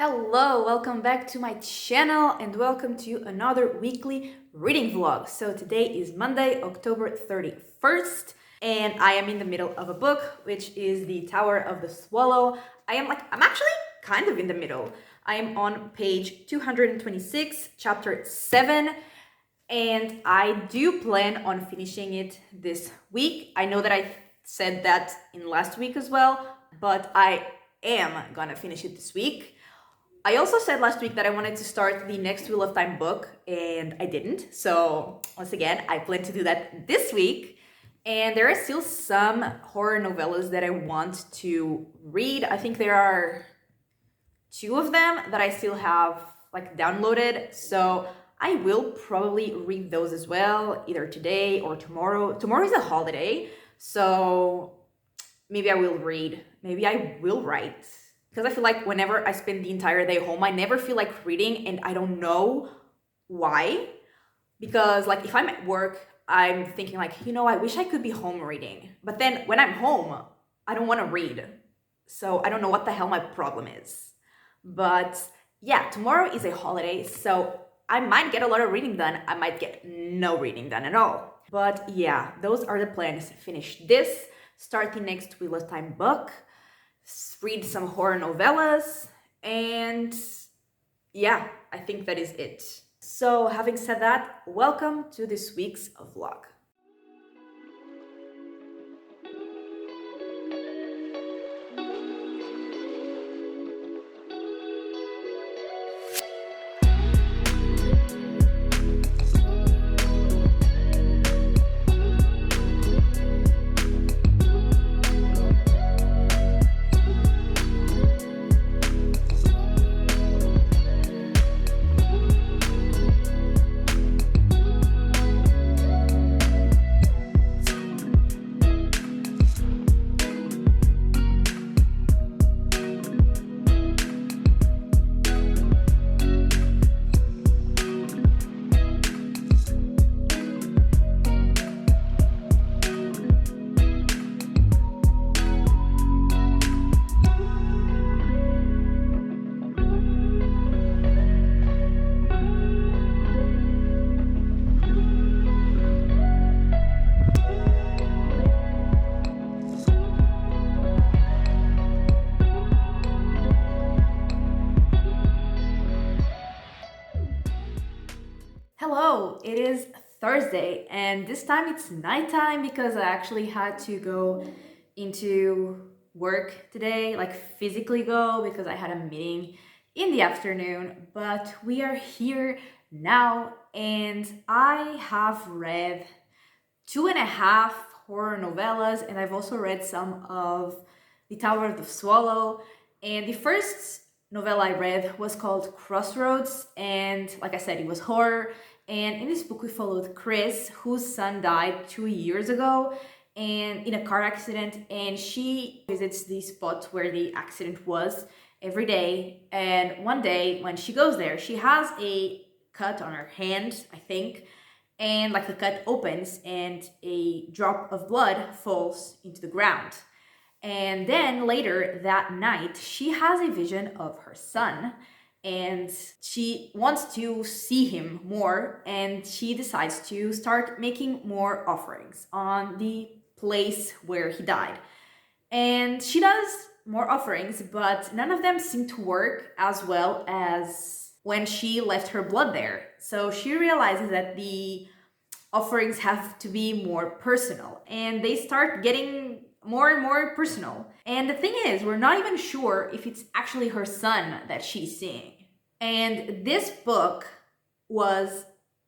Hello, welcome back to my channel and welcome to another weekly reading vlog. So today is Monday, October 31st, and I am in the middle of a book, which is The Tower of the Swallow. I'm actually kind of in the middle. I am on page 226, chapter 7, and I do plan on finishing it this week. I know that I said that in last week as well, but I am gonna finish it this week. I also said last week that I wanted to start the next Wheel of Time book, and I didn't. So once again, I plan to do that this week. And there are still some horror novellas that I want to read. I think there are 2 of them that I still have downloaded. So I will probably read those as well, either today or tomorrow. Tomorrow is a holiday, so maybe I will read. Maybe I will write. Because I feel like whenever I spend the entire day home, I never feel like reading, and I don't know why. Because if I'm at work, I'm thinking I wish I could be home reading. But then when I'm home, I don't want to read. So I don't know what the hell my problem is. But yeah, tomorrow is a holiday, so I might get a lot of reading done. I might get no reading done at all. But yeah, those are the plans. Finish this, start the next Wheel of Time book, read some horror novellas, and yeah, I think that is it. So having said that, welcome to this week's vlog. Hello, it is Thursday, and this time it's nighttime because I actually had to go into work today, physically go, because I had a meeting in the afternoon. But we are here now, and I have read 2.5 horror novellas, and I've also read some of The Tower of the Swallow. And the first novella I read was called Crossroads, and like I said, it was horror. And in this book, we followed Chris, whose son died 2 years ago and in a car accident, and she visits the spot where the accident was every day. And one day when she goes there, she has a cut on her hand, I think, and the cut opens and a drop of blood falls into the ground. And then later that night, she has a vision of her son, and she wants to see him more, and she decides to start making more offerings on the place where he died. And she does more offerings, but none of them seem to work as well as when she left her blood there. So she realizes that the offerings have to be more personal, and they start getting more and more personal. And the thing is, we're not even sure if it's actually her son that she's seeing. And this book was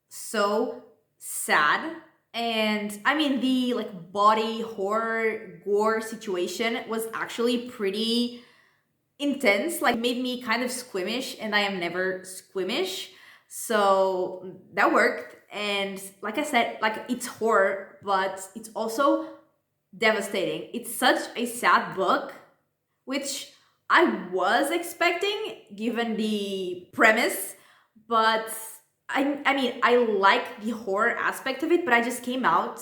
so sad. And I mean, the body horror gore situation was actually pretty intense. Made me kind of squeamish, and I am never squeamish. So that worked. And like I said, it's horror, but it's also devastating. It's such a sad book, which I was expecting given the premise, but I mean, I like the horror aspect of it, but I just came out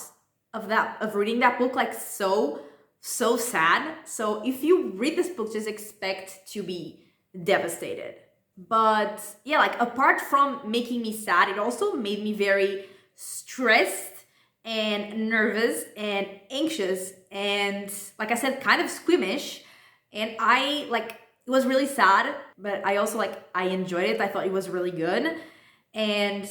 of reading that book so sad. So if you read this book, just expect to be devastated. But yeah, like apart from making me sad, it also made me very stressed and nervous and anxious and, like I said, kind of squeamish. And I like, it was really sad, but I also like, I enjoyed it. I thought it was really good. And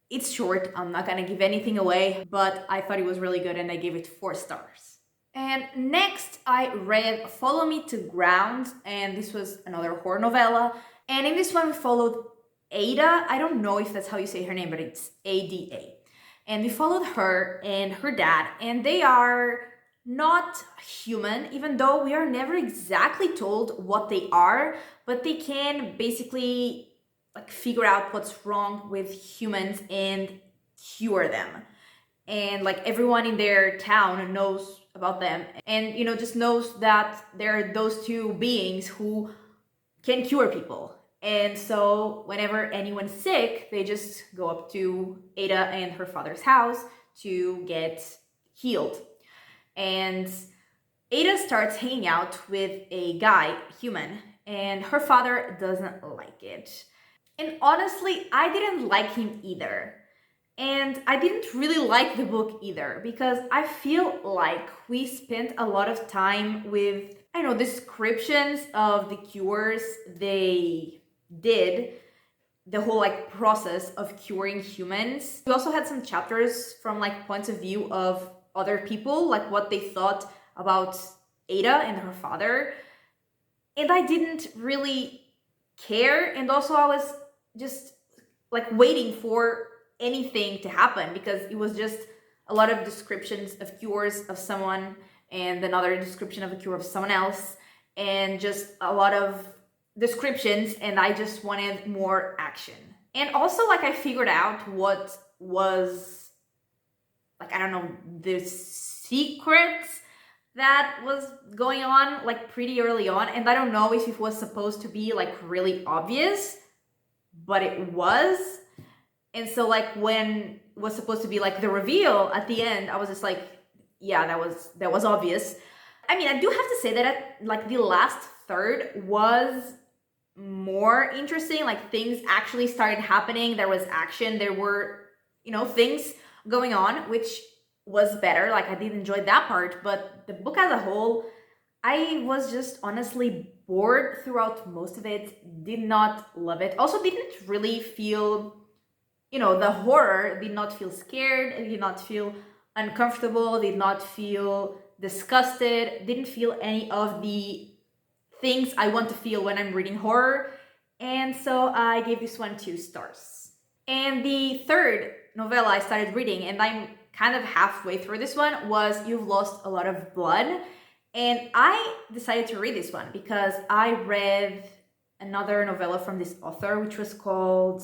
it's short, I'm not gonna give anything away, but I thought it was really good and I gave it 4 stars. And next I read Follow Me to Ground, and this was another horror novella. And in this one we followed Ada. I don't know if that's how you say her name, but it's Ada. And we followed her and her dad, and they are not human, even though we are never exactly told what they are, but they can basically like figure out what's wrong with humans and cure them. And like everyone in their town knows about them, and just knows that there are those two beings who can cure people. And so whenever anyone's sick, they just go up to Ada and her father's house to get healed. And Ada starts hanging out with a guy, human, and her father doesn't like it. And honestly, I didn't like him either. And I didn't really like the book either, because I feel like we spent a lot of time with, I don't know, descriptions of the cures they did, the whole like process of curing humans. We also had some chapters from like points of view of other people, like what they thought about Ada and her father. And I didn't really care. And also I was just like waiting for anything to happen, because it was just a lot of descriptions of cures of someone and another description of a cure of someone else, and just a lot of descriptions, and I just wanted more action. And also like I figured out what was, like, I don't know, the secret that was going on like pretty early on, and I don't know if it was supposed to be like really obvious, but it was. And so like when it was supposed to be like the reveal at the end, I was just like, yeah, that was obvious. I mean, I do have to say that like the last third was more interesting. Like things actually started happening. There was action. There were, things going on, which was better. Like I did enjoy that part, but the book as a whole, I was just honestly bored throughout most of it. Did not love it. Also didn't really feel, the horror, did not feel scared, did not feel uncomfortable, did not feel disgusted, didn't feel any of the things I want to feel when I'm reading horror. And so I gave this one 2 stars. And the third novella I started reading, and I'm kind of halfway through this one, was You've Lost a Lot of Blood. And I decided to read this one because I read another novella from this author, which was called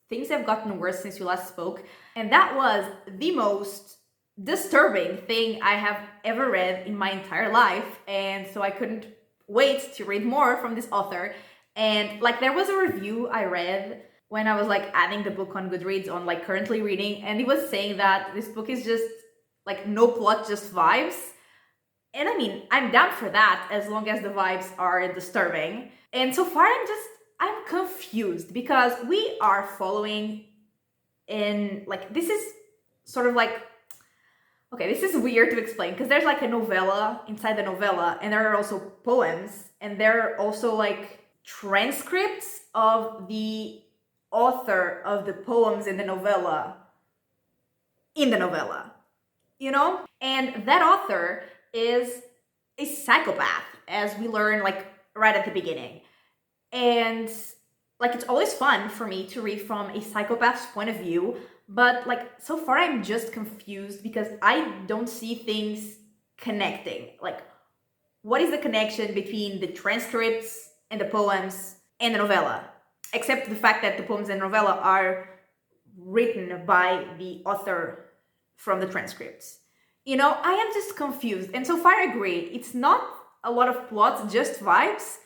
Things Have Gotten Worse Since We Last Spoke. And that was the most disturbing thing I have ever read in my entire life. And so I couldn't wait to read more from this author. And like there was a review I read when I was like adding the book on Goodreads on like currently reading, and he was saying that this book is just like no plot, just vibes. And I mean, I'm down for that as long as the vibes are disturbing. And so far I'm confused, because we are following in like, this is sort of like, okay, this is weird to explain, because there's like a novella inside the novella, and there are also poems, and there are also like transcripts of the author of the poems in the novella, and that author is a psychopath, as we learn like right at the beginning. And like it's always fun for me to read from a psychopath's point of view, but like so far I'm just confused because I don't see things connecting. Like, what is the connection between the transcripts and the poems and the novella? Except the fact that the poems and novella are written by the author from the transcripts. I am just confused. And so far I agree, it's not a lot of plots, just vibes,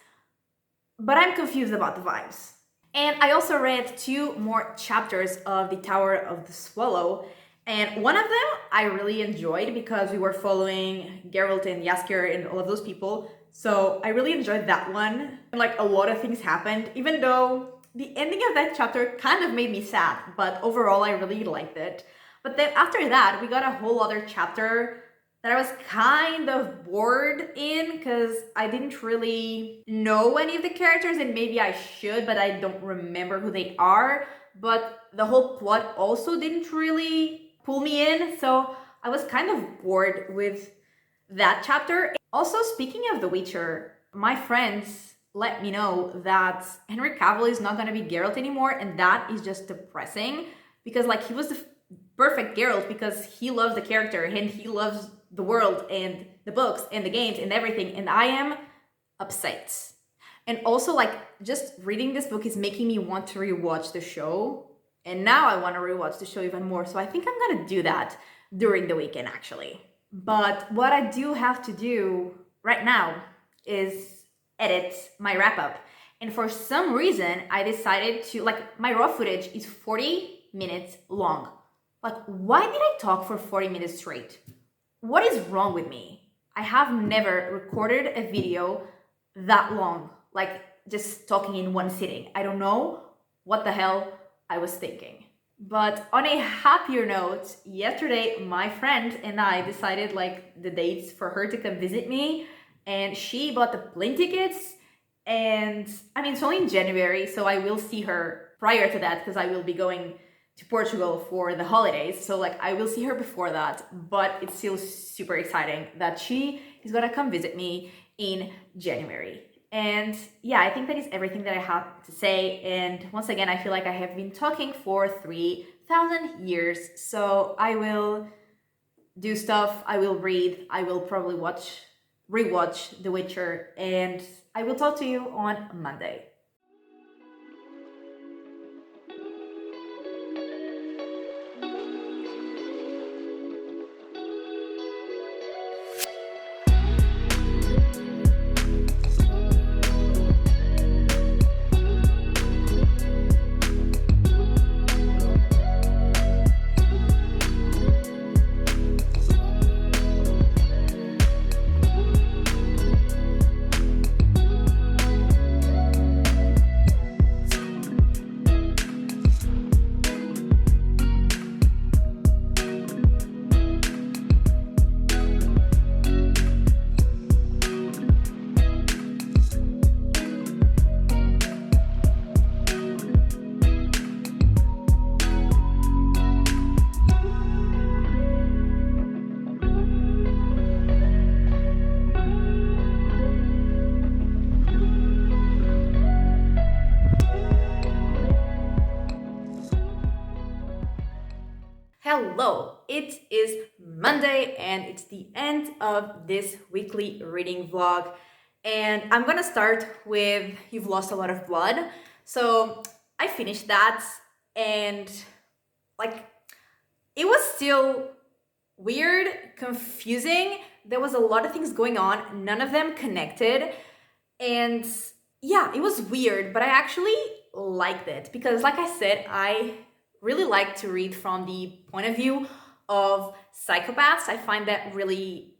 but I'm confused about the vibes. And I also read 2 more chapters of The Tower of the Swallow, and one of them I really enjoyed because we were following Geralt and Jaskier and all of those people. So I really enjoyed that one. And like a lot of things happened, even though the ending of that chapter kind of made me sad, but overall I really liked it. But then after that, we got a whole other chapter that I was kind of bored in because I didn't really know any of the characters, and maybe I should, but I don't remember who they are. But the whole plot also didn't really pull me in, so I was kind of bored with that chapter. Also, speaking of The Witcher, my friends let me know that Henry Cavill is not gonna be Geralt anymore, and that is just depressing because like he was the perfect Geralt because he loves the character and he loves the world and the books and the games and everything, and I am upset. And also, like, just reading this book is making me want to rewatch the show, and now I want to rewatch the show even more, so I think I'm gonna do that during the weekend actually. But what I do have to do right now is edit my wrap-up, and for some reason I decided to, like, my raw footage is 40 minutes long. Like, why did I talk for 40 minutes straight? What is wrong with me? I have never recorded a video that long, like just talking in one sitting. I don't know what the hell I was thinking. But on a happier note, yesterday my friend and I decided like the dates for her to come visit me, and she bought the plane tickets. And I mean, it's only in January, so I will see her prior to that because I will be going to Portugal for the holidays, so like I will see her before that, but it's still super exciting that she is gonna come visit me in January. And yeah, I think that is everything that I have to say, and once again I feel like I have been talking for 3,000 years, so I will do stuff, I will read, I will probably rewatch The Witcher, and I will talk to you on Monday. Hello, it is Monday and it's the end of this weekly reading vlog, and I'm gonna start with You've Lost a Lot of Blood. So I finished that, and like it was still weird, confusing. There was a lot of things going on, none of them connected, and yeah, it was weird, but I actually liked it because, like I said, I really like to read from the point of view of psychopaths. I find that really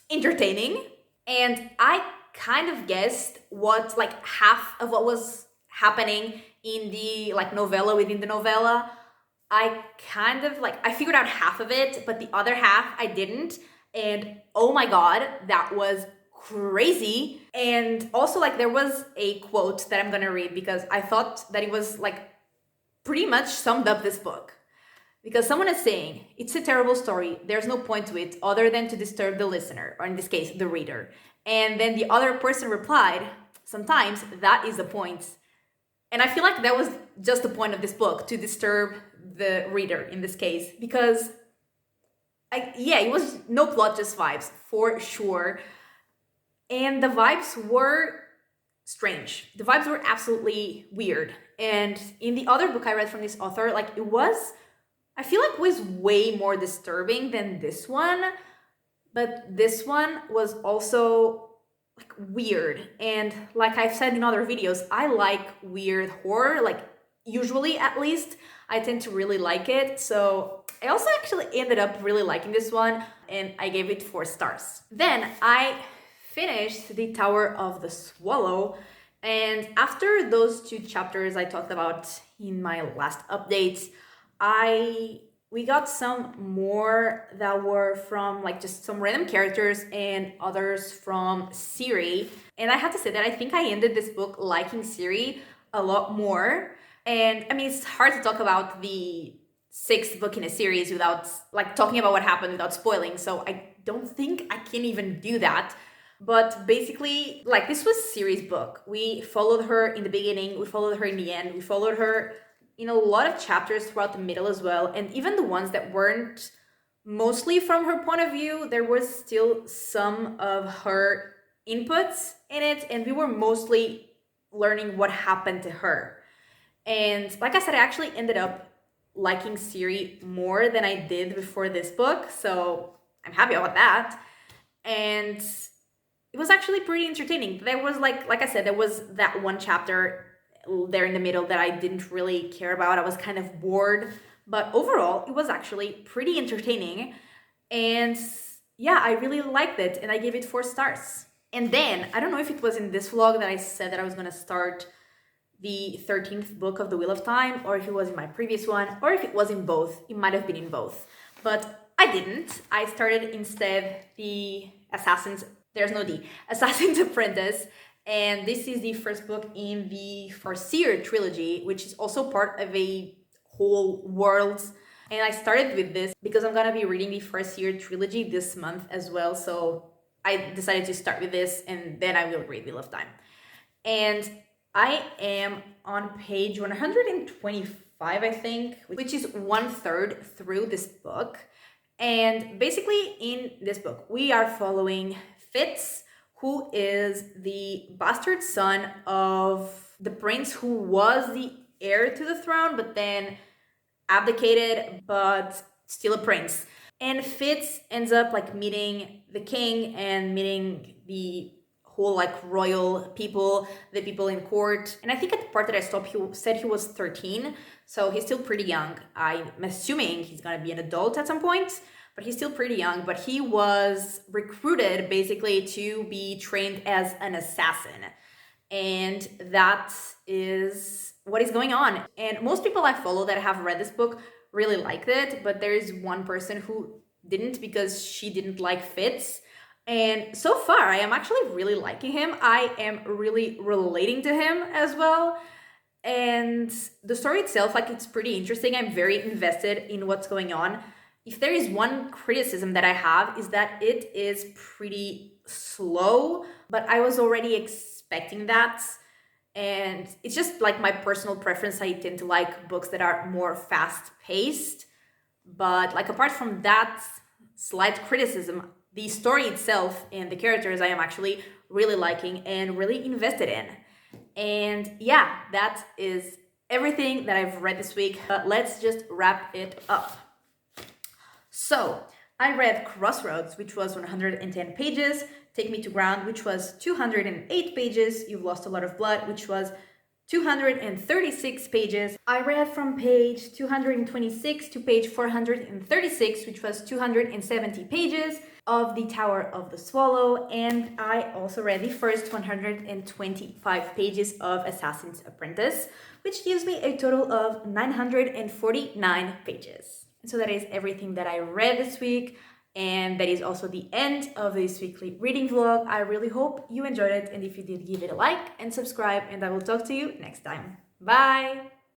entertaining, and I kind of guessed what, like, half of what was happening in the like novella within the novella. I kind of like, I figured out half of it, but the other half I didn't, and oh my god, that was crazy. And also, like, there was a quote that I'm gonna read because I thought that it was like pretty much summed up this book, because someone is saying it's a terrible story, there's no point to it other than to disturb the listener, or in this case the reader. And then the other person replied, sometimes that is the point. And I feel like that was just the point of this book, to disturb the reader in this case, because yeah, it was no plot, just vibes for sure. And the vibes were strange. The vibes were absolutely weird. And in the other book I read from this author, like, it was, I feel like, was way more disturbing than this one. But this one was also like weird. And like I've said in other videos, I like weird horror, like usually at least. I tend to really like it. So I also actually ended up really liking this one, and I gave it 4 stars. Then I finished The Tower of the Swallow, And after those two chapters I talked about in my last updates, we got some more that were from like just some random characters and others from Siri. And I have to say that I think I ended this book liking Siri a lot more. And I mean, it's hard to talk about the sixth book in a series without like talking about what happened without spoiling. So I don't think I can even do that. But basically, like, this was Siri's book. We followed her in the beginning, we followed her in the end, we followed her in a lot of chapters throughout the middle as well. And even the ones that weren't mostly from her point of view, there was still some of her inputs in it. And we were mostly learning what happened to her. And like I said, I actually ended up liking Siri more than I did before this book. So I'm happy about that. And it was actually pretty entertaining. There was like I said, there was that one chapter there in the middle that I didn't really care about. I was kind of bored, but overall it was actually pretty entertaining. And yeah, I really liked it and I gave it 4 stars. And then, I don't know if it was in this vlog that I said that I was gonna start the 13th book of The Wheel of Time, or if it was in my previous one, or if it was in both. It might have been in both, but I didn't. I started instead the Assassin's Apprentice, and this is the first book in the Farseer trilogy, which is also part of a whole world. And I started with this because I'm gonna be reading the Farseer trilogy this month as well, so I decided to start with this and then I will read Wheel of Time. And I am on page 125, I think, which is 1/3 through this book. And basically in this book, we are following Fitz, who is the bastard son of the prince who was the heir to the throne, but then abdicated, but still a prince. And Fitz ends up like meeting the king and meeting the whole like royal people, the people in court. And I think at the part that I stopped, he said he was 13, so he's still pretty young. I'm assuming he's gonna be an adult at some point, but he's still pretty young. But he was recruited basically to be trained as an assassin. And that is what is going on. And most people I follow that have read this book really liked it, but there is one person who didn't because she didn't like Fitz. And so far, I am actually really liking him. I am really relating to him as well. And the story itself, like, it's pretty interesting. I'm very invested in what's going on. If there is one criticism that I have, is that it is pretty slow, but I was already expecting that. And it's just like my personal preference. I tend to like books that are more fast-paced. But like, apart from that slight criticism, the story itself and the characters I am actually really liking and really invested in. And yeah, that is everything that I've read this week. But let's just wrap it up. So I read Crossroads, which was 110 pages, Take Me to Ground, which was 208 pages, You've Lost a Lot of Blood, which was 236 pages. I read from page 226 to page 436, which was 270 pages of The Tower of the Swallow, and I also read the first 125 pages of Assassin's Apprentice, which gives me a total of 949 pages. And so that is everything that I read this week, and that is also the end of this weekly reading vlog. I really hope you enjoyed it, and if you did, give it a like and subscribe, and I will talk to you next time. Bye!